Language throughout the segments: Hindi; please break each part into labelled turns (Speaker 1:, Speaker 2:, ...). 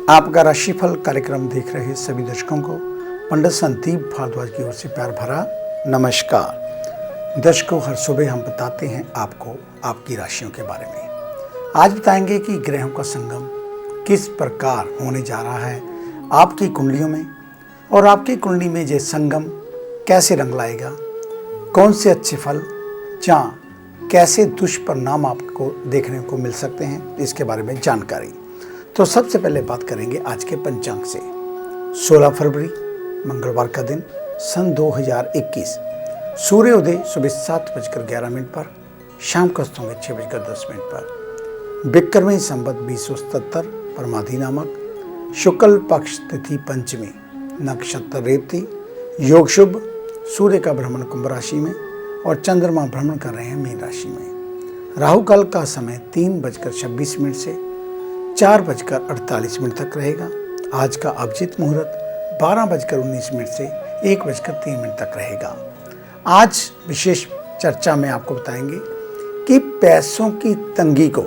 Speaker 1: आपका राशिफल कार्यक्रम देख रहे सभी दर्शकों को पंडित संदीप भारद्वाज की ओर से प्यार भरा नमस्कार। दर्शकों, हर सुबह हम बताते हैं आपको आपकी राशियों के बारे में। आज बताएंगे कि ग्रहों का संगम किस प्रकार होने जा रहा है आपकी कुंडलियों में, और आपकी कुंडली में ये संगम कैसे रंग लाएगा, कौन से अच्छे फल या कैसे दुष्परिणाम आपको देखने को मिल सकते हैं, इसके बारे में जानकारी। तो सबसे पहले बात करेंगे आज के पंचांग से। 16 फरवरी मंगलवार का दिन, सन 2021। सूर्योदय सुबह 7:11 पर, शाम को अस्त होंगे 6:10 पर। विक्रमी संवत 2077 परमाधि नामक, शुक्ल पक्ष तिथि पंचमी, नक्षत्र रेवती, योग शुभ, सूर्य का भ्रमण कुंभ राशि में और चंद्रमा भ्रमण कर रहे हैं मीन राशि में। राहु काल का समय 3:26 से 4:48 तक रहेगा। आज का अभिजीत मुहूर्त 12:19 से 1:03 तक रहेगा। आज विशेष चर्चा में आपको बताएंगे कि पैसों की तंगी को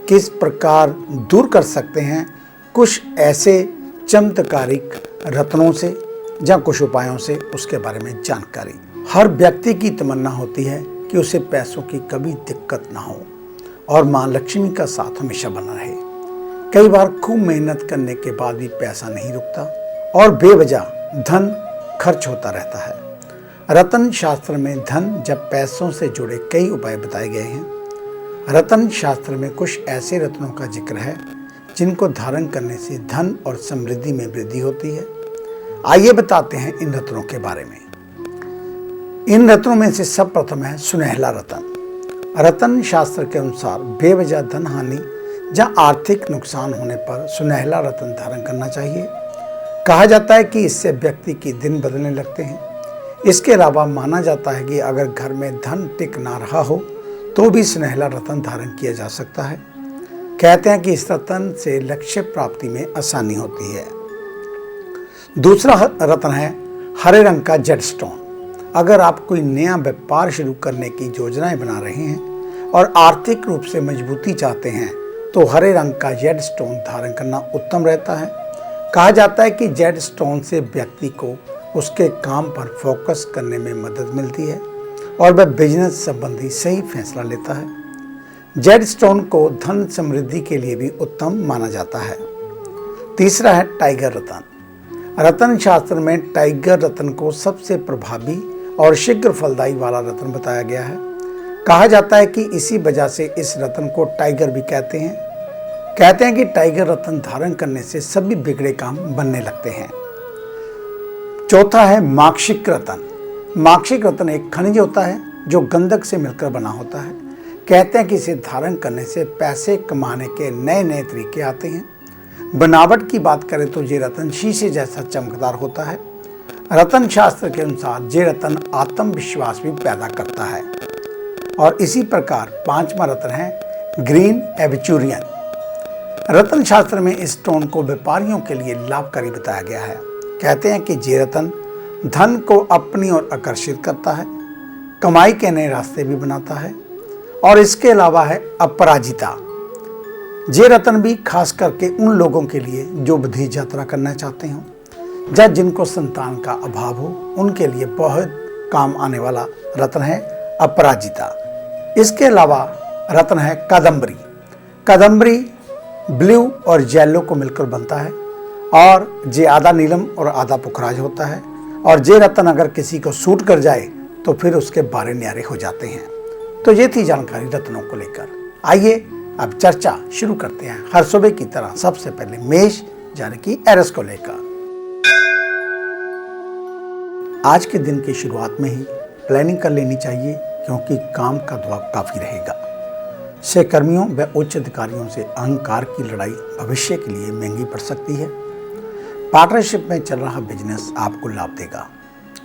Speaker 1: किस प्रकार दूर कर सकते हैं, कुछ ऐसे चमत्कारिक रत्नों से या कुछ उपायों से, उसके बारे में जानकारी। हर व्यक्ति की तमन्ना होती है कि उसे पैसों की कभी दिक्कत ना हो और माँ लक्ष्मी का साथ हमेशा बना रहे। कई बार खूब मेहनत करने के बाद भी पैसा नहीं रुकता और बेवजह धन खर्च होता रहता है। रत्न शास्त्र में धन जब पैसों से जुड़े कई उपाय बताए गए हैं। रत्न शास्त्र में कुछ ऐसे रत्नों का जिक्र है जिनको धारण करने से धन और समृद्धि में वृद्धि होती है। आइए बताते हैं इन रत्नों के बारे में। इन रत्नों में से सब प्रथम है सुनहला रत्न। रत्न शास्त्र के अनुसार बेवजह धन हानि या आर्थिक नुकसान होने पर सुनहला रत्न धारण करना चाहिए। कहा जाता है कि इससे व्यक्ति के दिन बदलने लगते हैं। इसके अलावा माना जाता है कि अगर घर में धन टिक ना रहा हो तो भी सुनहला रत्न धारण किया जा सकता है। कहते हैं कि इस रत्न से लक्ष्य प्राप्ति में आसानी होती है। दूसरा रत्न है हरे रंग का जेड स्टोन। अगर आप कोई नया व्यापार शुरू करने की योजनाएं बना रहे हैं और आर्थिक रूप से मजबूती चाहते हैं तो हरे रंग का जेड स्टोन धारण करना उत्तम रहता है। कहा जाता है कि जेड स्टोन से व्यक्ति को उसके काम पर फोकस करने में मदद मिलती है और वह बिजनेस संबंधी सही फैसला लेता है। जेड स्टोन को धन समृद्धि के लिए भी उत्तम माना जाता है। तीसरा है टाइगर रत्न। रत्न शास्त्र में टाइगर रत्न को सबसे प्रभावी और शीघ्र फलदायी वाला रत्न बताया गया है। कहा जाता है कि इसी वजह से इस रत्न को टाइगर भी कहते हैं। कहते हैं कि टाइगर रत्न धारण करने से सभी बिगड़े काम बनने लगते हैं। चौथा है माक्षिक रत्न। माक्षिक रत्न एक खनिज होता है जो गंधक से मिलकर बना होता है। कहते हैं कि इसे धारण करने से पैसे कमाने के नए नए तरीके आते हैं। बनावट की बात करें तो ये रत्न शीशे जैसा चमकदार होता है। रत्न शास्त्र के अनुसार ये रत्न आत्मविश्वास भी पैदा करता है। और इसी प्रकार पांचवा रत्न है ग्रीन एविचुरियन। रत्न शास्त्र में इस स्टोन को व्यापारियों के लिए लाभकारी बताया गया है। कहते हैं कि ये रत्न धन को अपनी ओर आकर्षित करता है, कमाई के नए रास्ते भी बनाता है। और इसके अलावा है अपराजिता। ये रत्न भी खास करके उन लोगों के लिए जो विदेश यात्रा करना चाहते हो या जिनको संतान का अभाव हो, उनके लिए बहुत काम आने वाला रत्न है अपराजिता। इसके अलावा रत्न है कादम्बरी। कादम्बरी ब्लू और येलो को मिलकर बनता है और ये आधा नीलम और आधा पुखराज होता है। और ये रत्न अगर किसी को सूट कर जाए तो फिर उसके बारे न्यारे हो जाते हैं। तो ये थी जानकारी रत्नों को लेकर। आइए अब चर्चा शुरू करते हैं। हर सुबह की तरह सबसे पहले मेष यानी कि एरिस को लेकर। आज के दिन की शुरुआत में ही प्लानिंग कर लेनी चाहिए क्योंकि काम का दबाव काफी रहेगा। सहकर्मियों व उच्च अधिकारियों से अहंकार की लड़ाई भविष्य के लिए महंगी पड़ सकती है। पार्टनरशिप में चल रहा बिजनेस आपको लाभ देगा।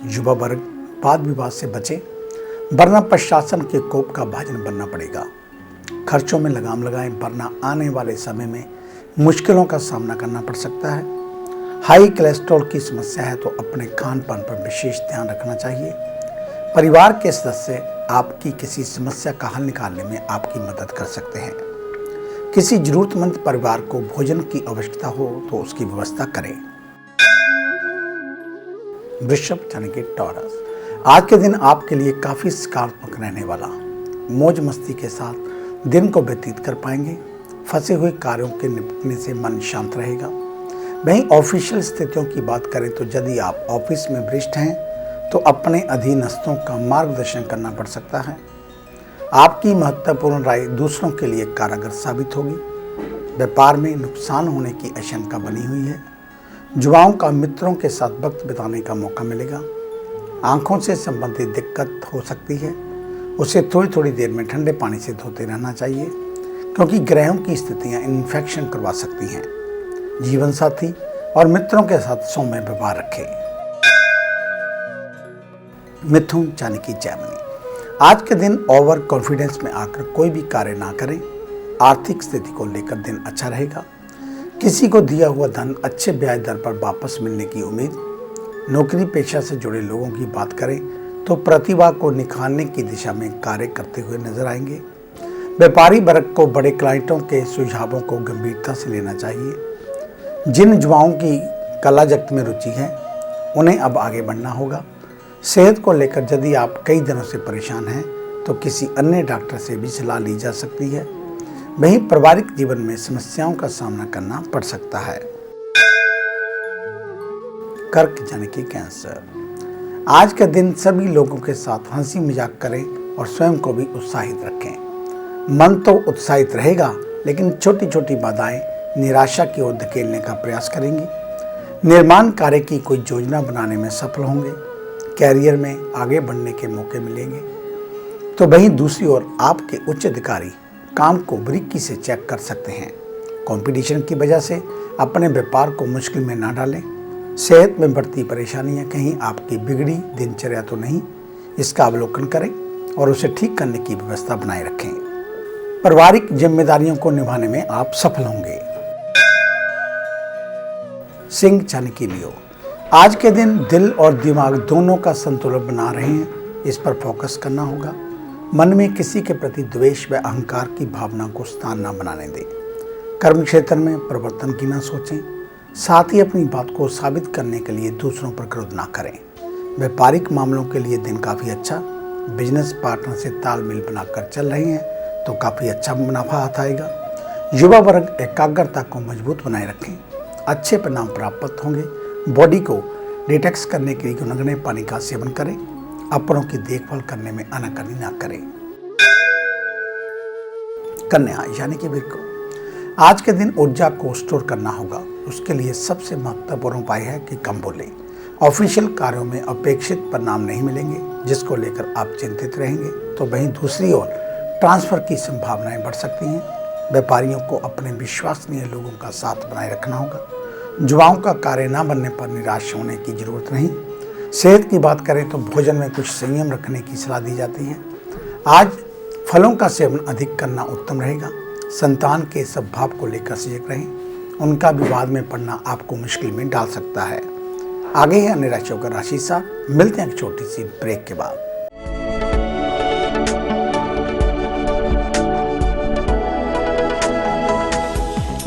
Speaker 1: युवा वर्ग वाद विवाद से बचे, वरना प्रशासन के कोप का भाजन बनना पड़ेगा। खर्चों में लगाम लगाएं, वरना आने वाले समय में मुश्किलों का सामना करना पड़ सकता है। हाई कोलेस्ट्रॉल की समस्या है तो अपने खान पान पर विशेष ध्यान रखना चाहिए। परिवार के सदस्य आपकी किसी समस्या का हल निकालने में आपकी मदद कर सकते हैं। किसी जरूरतमंद परिवार को भोजन की आवश्यकता हो तो उसकी व्यवस्था करें। वृषभ यानी कि टॉरस, आज के दिन आपके लिए काफी सकारात्मक रहने वाला, मौज मस्ती के साथ दिन को व्यतीत कर पाएंगे। फंसे हुए कार्यों के निपटने से मन शांत रहेगा। वहीं ऑफिशियल स्थितियों की बात करें तो यदि आप ऑफिस में वरिष्ठ हैं तो अपने अधीनस्थों का मार्गदर्शन करना पड़ सकता है। आपकी महत्वपूर्ण राय दूसरों के लिए कारगर साबित होगी। व्यापार में नुकसान होने की आशंका बनी हुई है। युवाओं का मित्रों के साथ वक्त बिताने का मौका मिलेगा। आंखों से संबंधित दिक्कत हो सकती है, उसे थोड़ी थोड़ी देर में ठंडे पानी से धोते रहना चाहिए, क्योंकि ग्रहों की स्थितियां इन्फेक्शन करवा सकती हैं। जीवन साथी और मित्रों के साथ सौम्य व्यवहार रखें। मिथुन यानी कि जैमिनी, आज के दिन ओवर कॉन्फिडेंस में आकर कोई भी कार्य ना करें। आर्थिक स्थिति को लेकर दिन अच्छा रहेगा। किसी को दिया हुआ धन अच्छे ब्याज दर पर वापस मिलने की उम्मीद। नौकरी पेशा से जुड़े लोगों की बात करें तो प्रतिभा को निखारने की दिशा में कार्य करते हुए नजर आएंगे। व्यापारी वर्ग को बड़े क्लाइंटों के सुझावों को गंभीरता से लेना चाहिए। जिन युवाओं की कला जगत में रुचि है उन्हें अब आगे बढ़ना होगा। सेहत को लेकर यदि आप कई दिनों से परेशान हैं तो किसी अन्य डॉक्टर से भी सलाह ली जा सकती है। वहीं पारिवारिक जीवन में समस्याओं का सामना करना पड़ सकता है। कर्क यानी कि कैंसर, आज का दिन सभी लोगों के साथ हंसी मजाक करें और स्वयं को भी उत्साहित रखें। मन तो उत्साहित रहेगा, लेकिन छोटी छोटी बाधाएं निराशा की ओर धकेलने का प्रयास करेंगी। निर्माण कार्य की कोई योजना बनाने में सफल होंगे। कैरियर में आगे बढ़ने के मौके मिलेंगे। तो वहीं दूसरी ओर आपके उच्च अधिकारी काम को बारीकी से चेक कर सकते हैं। कंपटीशन की वजह से अपने व्यापार को मुश्किल में ना डालें। सेहत में बढ़ती परेशानियां कहीं आपकी बिगड़ी दिनचर्या तो नहीं, इसका अवलोकन करें और उसे ठीक करने की व्यवस्था बनाए रखें। पारिवारिक जिम्मेदारियों को निभाने में आप सफल होंगे। सिंह यानी कि लियो, आज के दिन दिल और दिमाग दोनों का संतुलन बना रहे हैं, इस पर फोकस करना होगा। मन में किसी के प्रति द्वेष व अहंकार की भावना को स्थान न बनाने दें। कर्म क्षेत्र में परिवर्तन की न सोचें। साथ ही अपनी बात को साबित करने के लिए दूसरों पर क्रोध ना करें। व्यापारिक मामलों के लिए दिन काफ़ी अच्छा। बिजनेस पार्टनर से तालमेल बनाकर चल रहे हैं तो काफ़ी अच्छा मुनाफा हाथ आएगा। युवा वर्ग एकाग्रता को मजबूत बनाए रखें, अच्छे परिणाम प्राप्त होंगे। बॉडी को डिटॉक्स करने के लिए गुनगुने पानी का सेवन करें। अपनों की देखभाल करने में आनाकानी ना करें। कन्या यानी कि वृक्क, आज के दिन ऊर्जा को स्टोर करना होगा। उसके लिए सबसे महत्वपूर्ण उपाय है कि कम बोलें। ऑफिशियल कार्यों में अपेक्षित परिणाम नहीं मिलेंगे, जिसको लेकर आप चिंतित रहेंगे। तो वहीं दूसरी ओर ट्रांसफर की संभावनाएं बढ़ सकती हैं। व्यापारियों को अपने विश्वसनीय लोगों का साथ बनाए रखना होगा। युवाओं का कार्य न बनने पर निराश होने की जरूरत नहीं। सेहत की बात करें तो भोजन में कुछ संयम रखने की सलाह दी जाती है। आज फलों का सेवन अधिक करना उत्तम रहेगा। संतान के स्वभाव को लेकर सजग रहें, उनका विवाद में पड़ना आपको मुश्किल में डाल सकता है। आगे है अन्य राशियों का राशि साफ। मिलते हैं एक छोटी सी ब्रेक के बाद।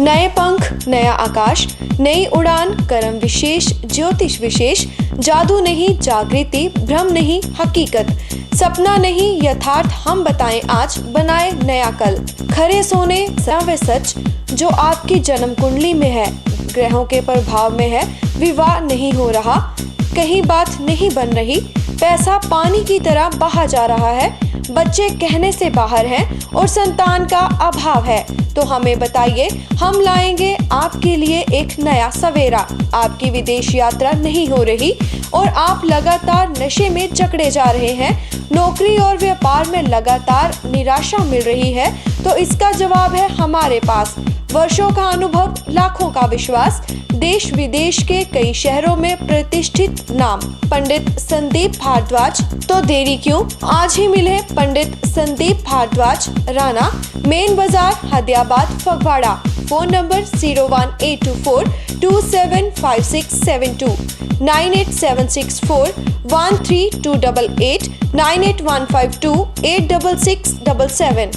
Speaker 2: नए पंख, नया आकाश, नई उड़ान, कर्म विशेष, ज्योतिष विशेष, जादू नहीं जागृति, भ्रम नहीं हकीकत, सपना नहीं यथार्थ, हम बताएं आज, बनाए नया कल। खरे सोने व सच जो आपकी जन्म कुंडली में है, ग्रहों के प्रभाव में है, विवाह नहीं हो रहा, कहीं बात नहीं बन रही, पैसा पानी की तरह बहा जा रहा है, बच्चे कहने से बाहर हैं और संतान का अभाव है, तो हमें बताइए, हम लाएंगे आपके लिए एक नया सवेरा। आपकी विदेश यात्रा नहीं हो रही और आप लगातार नशे में जकड़े जा रहे हैं, नौकरी और व्यापार में लगातार निराशा मिल रही है, तो इसका जवाब है हमारे पास। वर्षों का अनुभव, लाखों का विश्वास, देश विदेश के कई शहरों में प्रतिष्ठित नाम, पंडित संदीप भारद्वाज। तो देरी क्यों, आज ही मिले पंडित संदीप भारद्वाज, राणा, मेन बाजार, हदियाबाद, फगवाड़ा। Phone number 01824 275672, 9876413288, 98152 86677।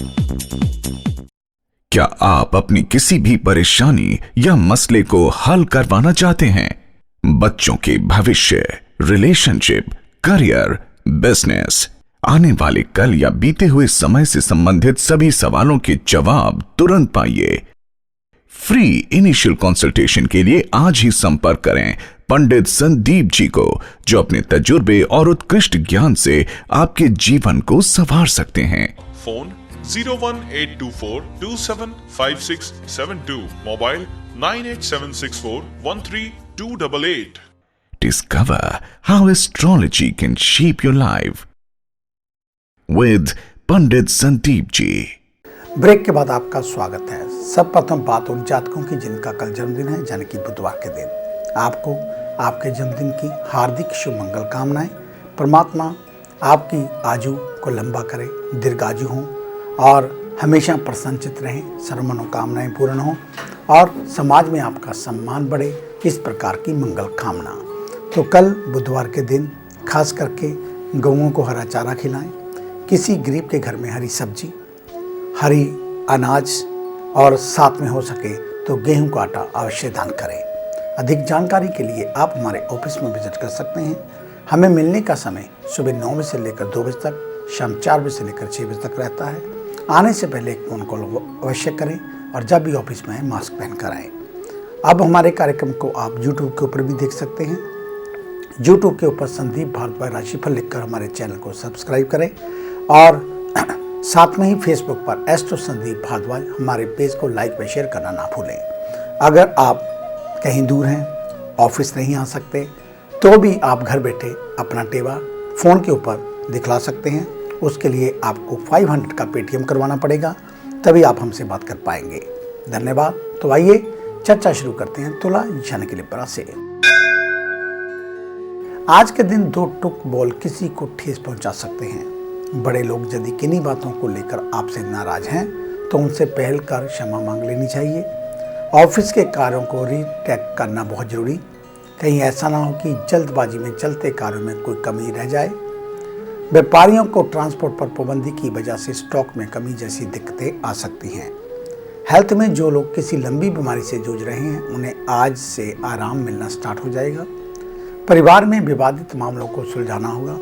Speaker 3: क्या आप अपनी किसी भी परेशानी या मसले को हल करवाना चाहते हैं? बच्चों के भविष्य, रिलेशनशिप, करियर, बिजनेस, आने वाले कल या बीते हुए समय से संबंधित सभी सवालों के जवाब तुरंत पाइए। फ्री इनिशियल कंसल्टेशन के लिए आज ही संपर्क करें पंडित संदीप जी को, जो अपने तजुर्बे और उत्कृष्ट ज्ञान से आपके जीवन को संवार सकते हैं।
Speaker 4: Phone 01824275672, mobile 9876413288।
Speaker 3: Discover how astrology can shape your life with Pandit Sandeep ji.
Speaker 1: Break के बाद आपका स्वागत है। सब प्रथम बात उन जातकों की जिनका कल जन्मदिन है, यानी कि बुधवार के दिन। आपको आपके जन्मदिन की हार्दिक शुभ मंगल कामनाएं। परमात्मा आपकी आयु को लंबा करे, दीर्घायु हों और हमेशा प्रसन्नचित रहें, सर्व मनोकामनाएं पूर्ण हों और समाज में आपका सम्मान बढ़े, इस प्रकार की मंगल कामना। तो कल बुधवार के दिन खास करके गौओं को हरा चारा खिलाएं, किसी गरीब के घर में हरी सब्जी, हरी अनाज और साथ में हो सके तो गेहूं का आटा अवश्य दान करें। अधिक जानकारी के लिए आप हमारे ऑफिस में विजिट कर सकते हैं। हमें मिलने का समय सुबह 9 बजे से लेकर 2 बजे तक, शाम 4 बजे से लेकर 6 बजे तक रहता है। आने से पहले एक फ़ोन कॉल अवश्य करें और जब भी ऑफिस में आए मास्क पहन कर आएँ। अब हमारे कार्यक्रम को आप यूट्यूब के ऊपर भी देख सकते हैं। यूट्यूब के ऊपर संदीप भारद्वाज राशिफल लिखकर हमारे चैनल को सब्सक्राइब करें और साथ में ही फेसबुक पर एस्ट्रो संदीप भारद्वाज हमारे पेज को लाइक व शेयर करना ना भूलें। अगर आप कहीं दूर हैं, ऑफिस नहीं आ सकते, तो भी आप घर बैठे अपना टेवा फ़ोन के ऊपर दिखला सकते हैं। उसके लिए आपको 500 का पेटीएम करवाना पड़ेगा, तभी आप हमसे बात कर पाएंगे। धन्यवाद। तो आइए चर्चा शुरू करते हैं तुला यानी कि लिब्रा से। आज के दिन 2 टुक बोल किसी को ठेस पहुंचा सकते हैं। बड़े लोग यदि किन्हीं बातों को लेकर आपसे नाराज हैं तो उनसे पहल कर क्षमा मांग लेनी चाहिए। ऑफिस के कार्यों को रीटेक करना बहुत जरूरी, कहीं ऐसा ना हो कि जल्दबाजी में चलते कार्यों में कोई कमी रह जाए। व्यापारियों को ट्रांसपोर्ट पर पाबंदी की वजह से स्टॉक में कमी जैसी दिक्कतें आ सकती हैं। हेल्थ में जो लोग किसी लंबी बीमारी से जूझ रहे हैं उन्हें आज से आराम मिलना स्टार्ट हो जाएगा। परिवार में विवादित मामलों को सुलझाना होगा।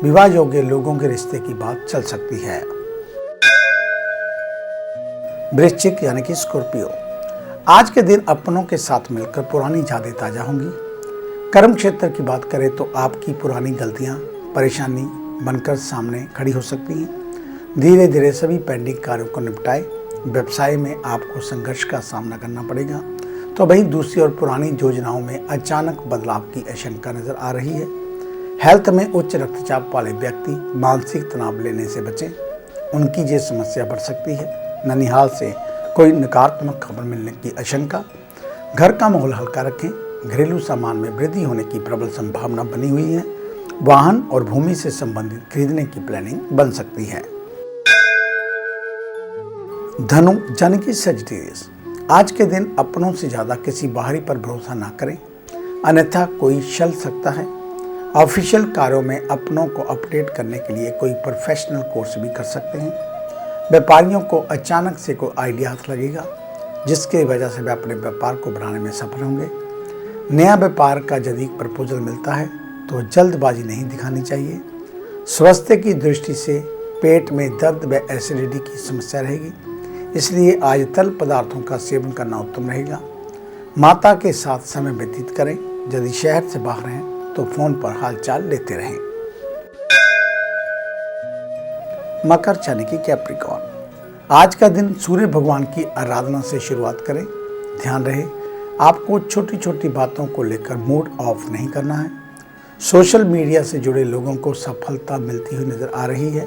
Speaker 1: विवाह योग्य लोगों के रिश्ते की बात चल सकती है। वृश्चिक यानी कि स्कॉर्पियो, आज के दिन अपनों के साथ मिलकर पुरानी यादें ताजा होंगी। कर्म क्षेत्र की बात करें तो आपकी पुरानी गलतियां परेशानी बनकर सामने खड़ी हो सकती हैं। धीरे धीरे सभी पेंडिंग कार्यों को निपटाएं। व्यवसाय में आपको संघर्ष का सामना करना पड़ेगा, तो वहीं दूसरी ओर पुरानी योजनाओं में अचानक बदलाव की आशंका नजर आ रही है। हेल्थ में उच्च रक्तचाप वाले व्यक्ति मानसिक तनाव लेने से बचें, उनकी ये समस्या बढ़ सकती है। ननिहाल से कोई नकारात्मक खबर मिलने की आशंका। घर का माहौल हल्का रखें। घरेलू सामान में वृद्धि होने की प्रबल संभावना बनी हुई है। वाहन और भूमि से संबंधित खरीदने की प्लानिंग बन सकती है। धनु यानी कि सजिटेरियस, आज के दिन अपनों से ज्यादा किसी बाहरी पर भरोसा ना करें, अन्यथा कोई छल सकता है। ऑफिशियल कार्यों में अपनों को अपडेट करने के लिए कोई प्रोफेशनल कोर्स भी कर सकते हैं। व्यापारियों को अचानक से कोई आइडिया हाथ लगेगा, जिसकी वजह से वे अपने व्यापार को बढ़ाने में सफल होंगे। नया व्यापार का यदि प्रपोजल मिलता है तो जल्दबाजी नहीं दिखानी चाहिए। स्वास्थ्य की दृष्टि से पेट में दर्द व एसिडिटी की समस्या रहेगी, इसलिए आज तल पदार्थों का सेवन करना उत्तम रहेगा। माता के साथ समय व्यतीत करें। यदि शहर से बाहर हैं तो फोन पर हालचाल लेते रहें। मकर यानी कि कैप्रिकॉर्न, आज का दिन सूर्य भगवान की आराधना से शुरुआत करें। ध्यान रहे आपको छोटी छोटी बातों को लेकर मूड ऑफ नहीं करना है। सोशल मीडिया से जुड़े लोगों को सफलता मिलती हुई नजर आ रही है।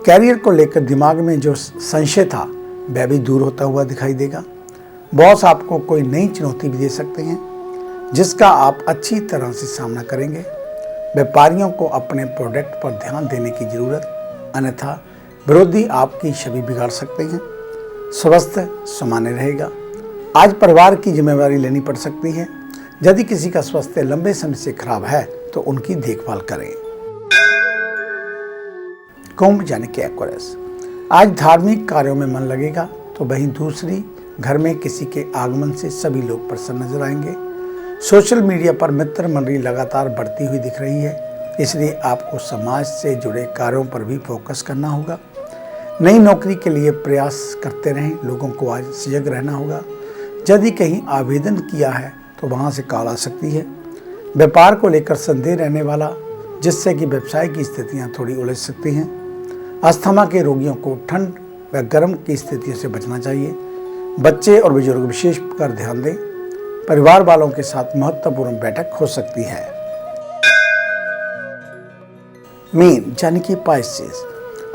Speaker 1: कैरियर को लेकर दिमाग में जो संशय था वह भी दूर होता हुआ दिखाई देगा। बॉस आपको कोई नई चुनौती भी दे सकते हैं, जिसका आप अच्छी तरह से सामना करेंगे। व्यापारियों को अपने प्रोडक्ट पर ध्यान देने की जरूरत, अन्यथा विरोधी आपकी छवि बिगाड़ सकते हैं। स्वास्थ्य सामान्य रहेगा। आज परिवार की जिम्मेदारी लेनी पड़ सकती है। यदि किसी का स्वास्थ्य लंबे समय से खराब है तो उनकी देखभाल करें। कुंभ यानी कि एक्वेरियस, आज धार्मिक कार्यों में मन लगेगा। तो वहीं दूसरी, घर में किसी के आगमन से सभी लोग प्रसन्न नजर आएंगे। सोशल मीडिया पर मित्र मंडली लगातार बढ़ती हुई दिख रही है, इसलिए आपको समाज से जुड़े कार्यों पर भी फोकस करना होगा। नई नौकरी के लिए प्रयास करते रहें, लोगों को आज सजग रहना होगा। यदि कहीं आवेदन किया है तो वहां से कॉल आ सकती है। व्यापार को लेकर संदेह रहने वाला, जिससे कि व्यवसाय की स्थितियां थोड़ी उलझ सकती हैं। अस्थमा के रोगियों को ठंड व गर्म की स्थितियों से बचना चाहिए। बच्चे और बुजुर्ग विशेष कर ध्यान दें। परिवार वालों के साथ महत्वपूर्ण बैठक हो सकती है। मीन यानी कि पाइसेस,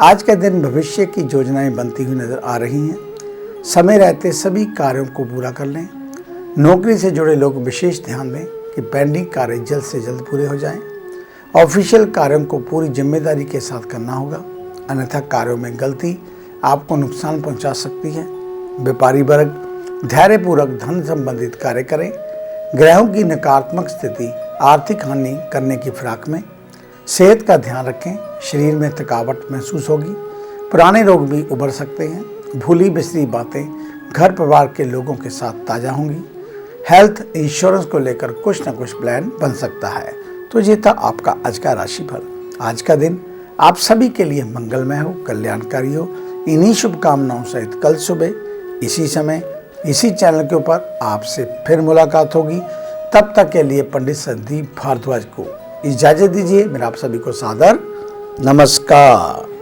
Speaker 1: आज का दिन भविष्य की योजनाएं बनती हुई नजर आ रही हैं। समय रहते सभी कार्यों को पूरा कर लें। नौकरी से जुड़े लोग विशेष ध्यान दें कि पेंडिंग कार्य जल्द से जल्द पूरे हो जाएं। ऑफिशियल कार्यों को पूरी जिम्मेदारी के साथ करना होगा, अन्यथा कार्यों में गलती आपको नुकसान पहुंचा सकती है। व्यापारी वर्ग धैर्यपूर्वक धन संबंधित कार्य करें। ग्रहों की नकारात्मक स्थिति आर्थिक हानि करने की फिराक में। सेहत का ध्यान रखें, शरीर में थकावट महसूस होगी। पुराने रोग भी उभर सकते हैं। भूली बिसरी बातें घर परिवार के लोगों के साथ ताज़ा होंगी। हेल्थ इंश्योरेंस को लेकर कुछ न कुछ प्लान बन सकता है। तो ये था आपका आज का राशिफल। आज का दिन आप सभी के लिए मंगलमय हो, कल्याणकारी हो। इन्हीं शुभकामनाओं सहित कल सुबह इसी समय इसी चैनल के ऊपर आपसे फिर मुलाकात होगी। तब तक के लिए पंडित संदीप भारद्वाज को इजाजत दीजिए। मेरा आप सभी को सादर नमस्कार।